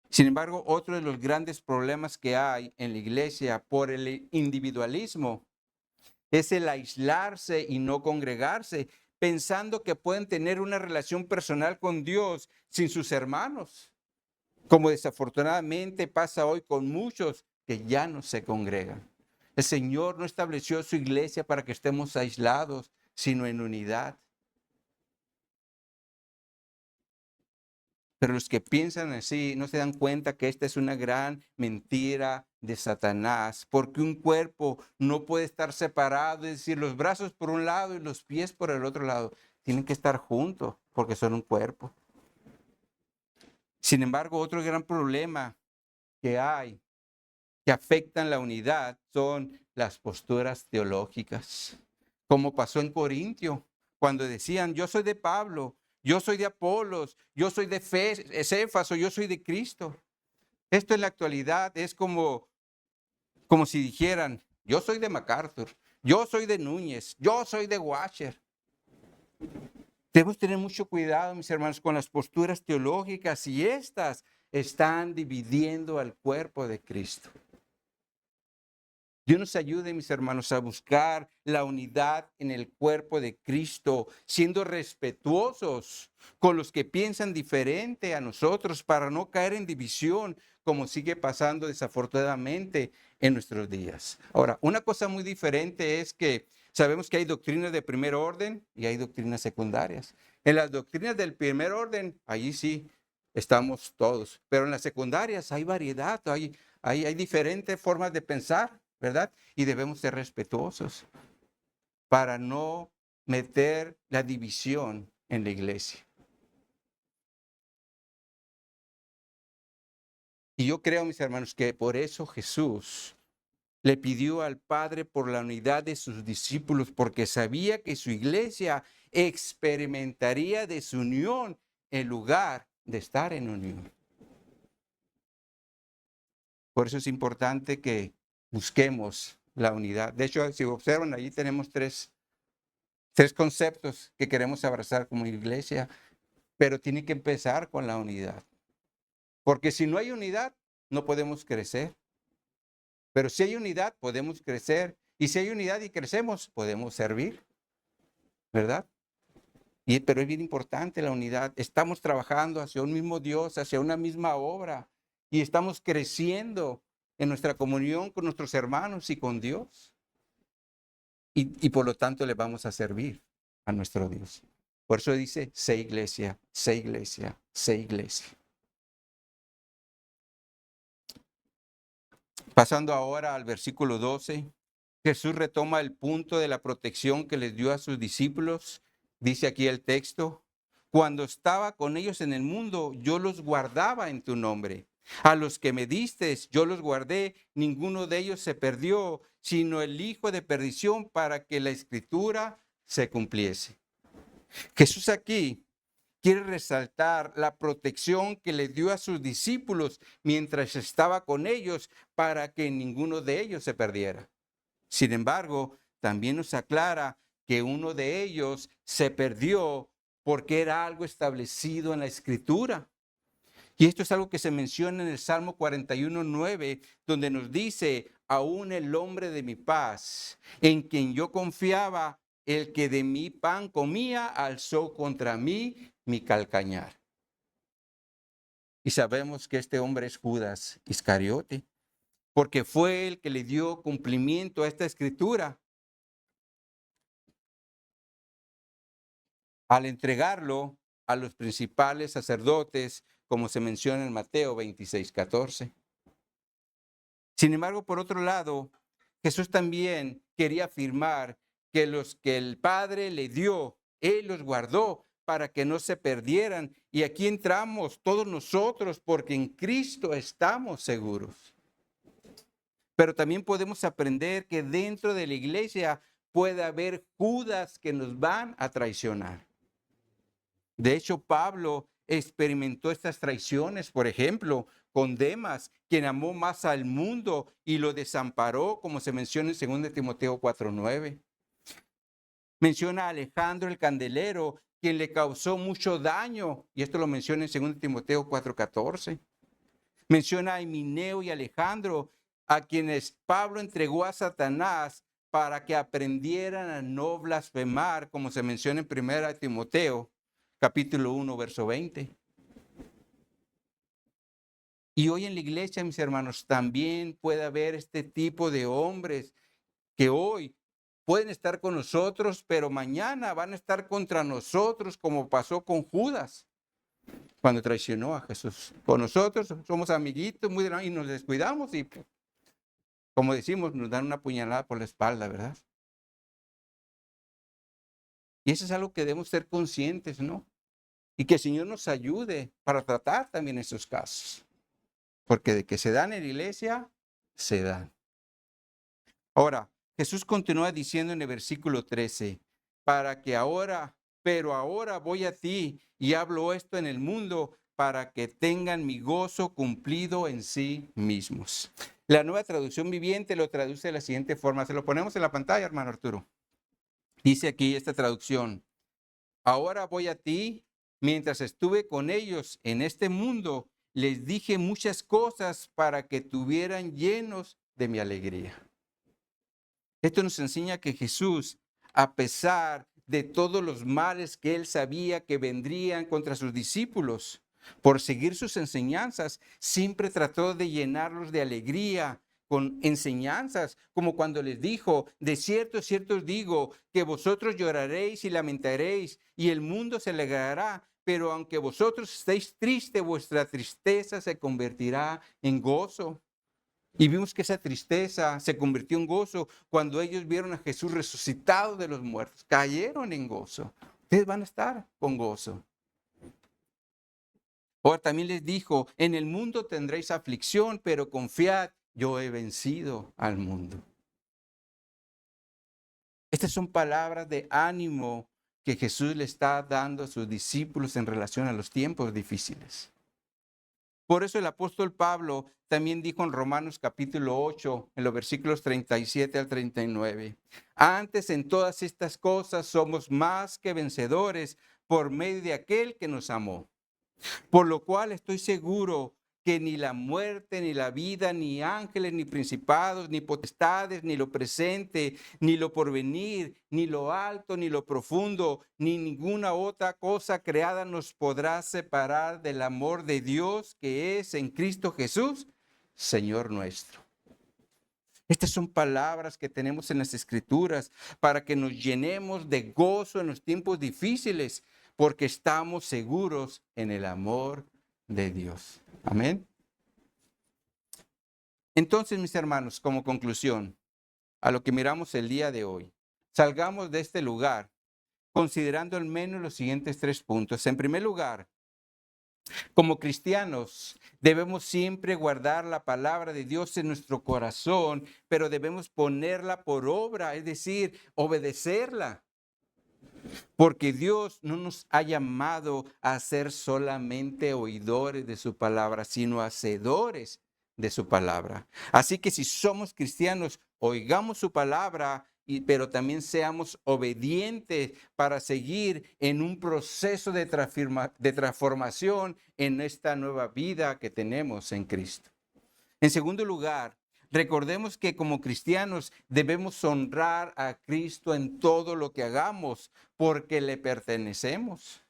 Sin embargo, otro de los grandes problemas que hay en la iglesia por el individualismo es el aislarse y no congregarse, pensando que pueden tener una relación personal con Dios sin sus hermanos, como desafortunadamente pasa hoy con muchos que ya no se congregan. El Señor no estableció su iglesia para que estemos aislados, sino en unidad. Pero los que piensan así no se dan cuenta que esta es una gran mentira de Satanás, porque un cuerpo no puede estar separado, es decir, los brazos por un lado y los pies por el otro lado. Tienen que estar juntos porque son un cuerpo. Sin embargo, otro gran problema que hay que afectan la unidad son las posturas teológicas, como pasó en Corintio, cuando decían, yo soy de Pablo, yo soy de Apolos, yo soy de Cefas o yo soy de Cristo. Esto en la actualidad es como si dijeran, yo soy de MacArthur, yo soy de Núñez, yo soy de Washer. Debemos tener mucho cuidado, mis hermanos, con las posturas teológicas y estas están dividiendo al cuerpo de Cristo. Dios nos ayude, mis hermanos, a buscar la unidad en el cuerpo de Cristo, siendo respetuosos con los que piensan diferente a nosotros para no caer en división, como sigue pasando desafortunadamente en nuestros días. Ahora, una cosa muy diferente es que sabemos que hay doctrinas de primer orden y hay doctrinas secundarias. En las doctrinas del primer orden, allí sí estamos todos, pero en las secundarias hay variedad, hay diferentes formas de pensar, ¿verdad? Y debemos ser respetuosos para no meter la división en la iglesia. Y yo creo, mis hermanos, que por eso Jesús le pidió al Padre por la unidad de sus discípulos, porque sabía que su iglesia experimentaría desunión en lugar de estar en unión. Por eso es importante que busquemos la unidad. De hecho, si observan, allí tenemos tres conceptos que queremos abrazar como iglesia, pero tiene que empezar con la unidad. Porque si no hay unidad, no podemos crecer. Pero si hay unidad, podemos crecer. Y si hay unidad y crecemos, podemos servir, ¿verdad? Pero es bien importante la unidad. Estamos trabajando hacia un mismo Dios, hacia una misma obra. Y estamos creciendo en nuestra comunión con nuestros hermanos y con Dios. Y por lo tanto le vamos a servir a nuestro Dios. Por eso dice, sé iglesia, sé iglesia, sé iglesia. Pasando ahora al versículo 12, Jesús retoma el punto de la protección que les dio a sus discípulos. Dice aquí el texto, cuando estaba con ellos en el mundo, yo los guardaba en tu nombre. A los que me diste, yo los guardé, ninguno de ellos se perdió, sino el hijo de perdición para que la escritura se cumpliese. Jesús aquí quiere resaltar la protección que le dio a sus discípulos mientras estaba con ellos para que ninguno de ellos se perdiera. Sin embargo, también nos aclara que uno de ellos se perdió porque era algo establecido en la Escritura. Y esto es algo que se menciona en el Salmo 41:9, donde nos dice, aún el hombre de mi paz, en quien yo confiaba, el que de mi pan comía, alzó contra mí mi calcañar. Y sabemos que este hombre es Judas Iscariote, porque fue el que le dio cumplimiento a esta escritura al entregarlo a los principales sacerdotes, como se menciona en Mateo 26:14. Sin embargo, por otro lado, Jesús también quería afirmar que los que el Padre le dio, Él los guardó para que no se perdieran. Y aquí entramos todos nosotros porque en Cristo estamos seguros. Pero también podemos aprender que dentro de la iglesia puede haber Judas que nos van a traicionar. De hecho, Pablo experimentó estas traiciones, por ejemplo, con Demas, quien amó más al mundo y lo desamparó, como se menciona en 2 Timoteo 4:9. Menciona a Alejandro el candelero, quien le causó mucho daño, y esto lo menciona en 2 Timoteo 4:14. Menciona a Himeneo y Alejandro, a quienes Pablo entregó a Satanás para que aprendieran a no blasfemar, como se menciona en 1 Timoteo capítulo 1, verso 20. Y hoy en la iglesia, mis hermanos, también puede haber este tipo de hombres que hoy pueden estar con nosotros, pero mañana van a estar contra nosotros, como pasó con Judas cuando traicionó a Jesús. Con nosotros somos amiguitos muy y nos descuidamos y, como decimos, nos dan una puñalada por la espalda, ¿verdad? Y eso es algo que debemos ser conscientes, ¿no? Y que el Señor nos ayude para tratar también esos casos. Porque de que se dan en la iglesia, se dan. Ahora, Jesús continúa diciendo en el versículo 13, pero ahora voy a ti y hablo esto en el mundo para que tengan mi gozo cumplido en sí mismos. La Nueva Traducción Viviente lo traduce de la siguiente forma. Se lo ponemos en la pantalla, hermano Arturo. Dice aquí esta traducción. Ahora voy a ti, mientras estuve con ellos en este mundo, les dije muchas cosas para que estuvieran llenos de mi alegría. Esto nos enseña que Jesús, a pesar de todos los males que él sabía que vendrían contra sus discípulos, por seguir sus enseñanzas, siempre trató de llenarlos de alegría con enseñanzas, como cuando les dijo, de cierto os digo, que vosotros lloraréis y lamentaréis, y el mundo se alegrará, pero aunque vosotros estéis tristes, vuestra tristeza se convertirá en gozo. Y vimos que esa tristeza se convirtió en gozo cuando ellos vieron a Jesús resucitado de los muertos. Cayeron en gozo. Ustedes van a estar con gozo. Ahora también les dijo, en el mundo tendréis aflicción, pero confiad, yo he vencido al mundo. Estas son palabras de ánimo que Jesús le está dando a sus discípulos en relación a los tiempos difíciles. Por eso el apóstol Pablo también dijo en Romanos capítulo 8, en los versículos 37 al 39, antes en todas estas cosas somos más que vencedores por medio de aquel que nos amó. Por lo cual estoy seguro que ni la muerte, ni la vida, ni ángeles, ni principados, ni potestades, ni lo presente, ni lo porvenir, ni lo alto, ni lo profundo, ni ninguna otra cosa creada nos podrá separar del amor de Dios que es en Cristo Jesús, Señor nuestro. Estas son palabras que tenemos en las Escrituras para que nos llenemos de gozo en los tiempos difíciles, porque estamos seguros en el amor de Dios. Amén. Entonces, mis hermanos, como conclusión a lo que miramos el día de hoy, salgamos de este lugar considerando al menos los siguientes 3 puntos. En primer lugar, como cristianos, debemos siempre guardar la palabra de Dios en nuestro corazón, pero debemos ponerla por obra, es decir, obedecerla. Porque Dios no nos ha llamado a ser solamente oidores de su palabra, sino hacedores de su palabra. Así que si somos cristianos, oigamos su palabra, pero también seamos obedientes para seguir en un proceso de transformación en esta nueva vida que tenemos en Cristo. En segundo lugar, recordemos que como cristianos debemos honrar a Cristo en todo lo que hagamos porque le pertenecemos.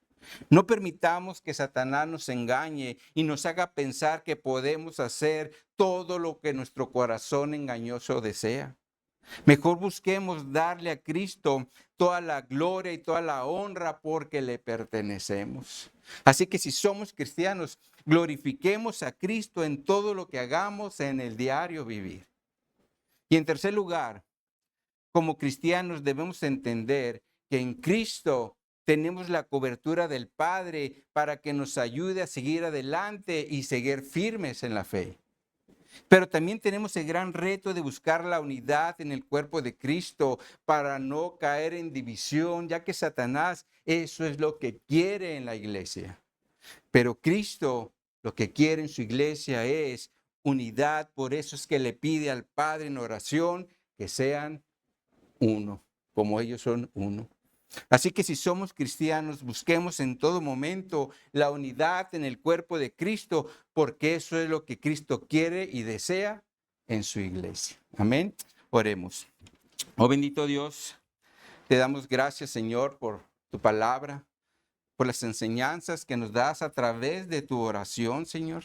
No permitamos que Satanás nos engañe y nos haga pensar que podemos hacer todo lo que nuestro corazón engañoso desea. Mejor busquemos darle a Cristo toda la gloria y toda la honra porque le pertenecemos. Así que si somos cristianos, glorifiquemos a Cristo en todo lo que hagamos en el diario vivir. Y en tercer lugar, como cristianos debemos entender que en Cristo tenemos la cobertura del Padre para que nos ayude a seguir adelante y seguir firmes en la fe. Pero también tenemos el gran reto de buscar la unidad en el cuerpo de Cristo para no caer en división, ya que Satanás eso es lo que quiere en la iglesia. Pero Cristo lo que quiere en su iglesia es unidad, por eso es que le pide al Padre en oración que sean uno, como ellos son uno. Así que si somos cristianos, busquemos en todo momento la unidad en el cuerpo de Cristo, porque eso es lo que Cristo quiere y desea en su iglesia. Amén. Oremos. Oh bendito Dios, te damos gracias, Señor, por tu palabra, por las enseñanzas que nos das a través de tu oración, Señor,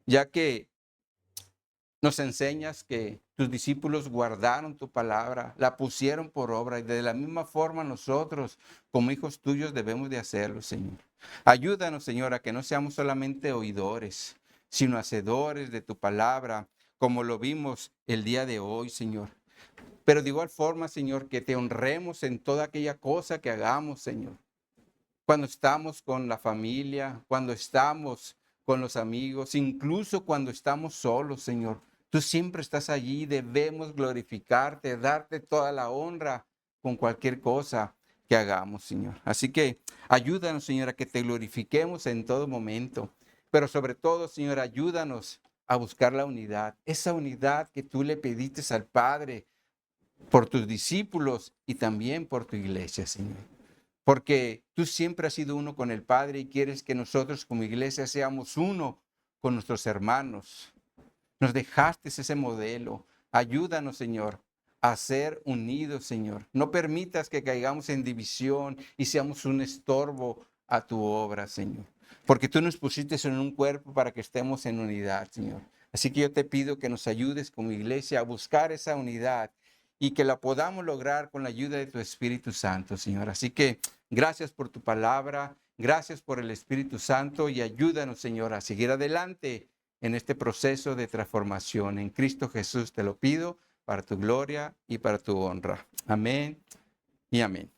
ya que nos enseñas que tus discípulos guardaron tu palabra, la pusieron por obra y de la misma forma nosotros como hijos tuyos debemos de hacerlo, Señor. Ayúdanos, Señor, a que no seamos solamente oidores, sino hacedores de tu palabra, como lo vimos el día de hoy, Señor. Pero de igual forma, Señor, que te honremos en toda aquella cosa que hagamos, Señor. Cuando estamos con la familia, cuando estamos con los amigos, incluso cuando estamos solos, Señor. Tú siempre estás allí, debemos glorificarte, darte toda la honra con cualquier cosa que hagamos, Señor. Así que ayúdanos, Señor, a que te glorifiquemos en todo momento. Pero sobre todo, Señor, ayúdanos a buscar la unidad. Esa unidad que tú le pediste al Padre por tus discípulos y también por tu iglesia, Señor. Porque tú siempre has sido uno con el Padre y quieres que nosotros como iglesia seamos uno con nuestros hermanos. Nos dejaste ese modelo. Ayúdanos, Señor, a ser unidos, Señor. No permitas que caigamos en división y seamos un estorbo a tu obra, Señor. Porque tú nos pusiste en un cuerpo para que estemos en unidad, Señor. Así que yo te pido que nos ayudes como iglesia a buscar esa unidad y que la podamos lograr con la ayuda de tu Espíritu Santo, Señor. Así que gracias por tu palabra, gracias por el Espíritu Santo y ayúdanos, Señor, a seguir adelante en este proceso de transformación. En Cristo Jesús te lo pido para tu gloria y para tu honra. Amén y amén.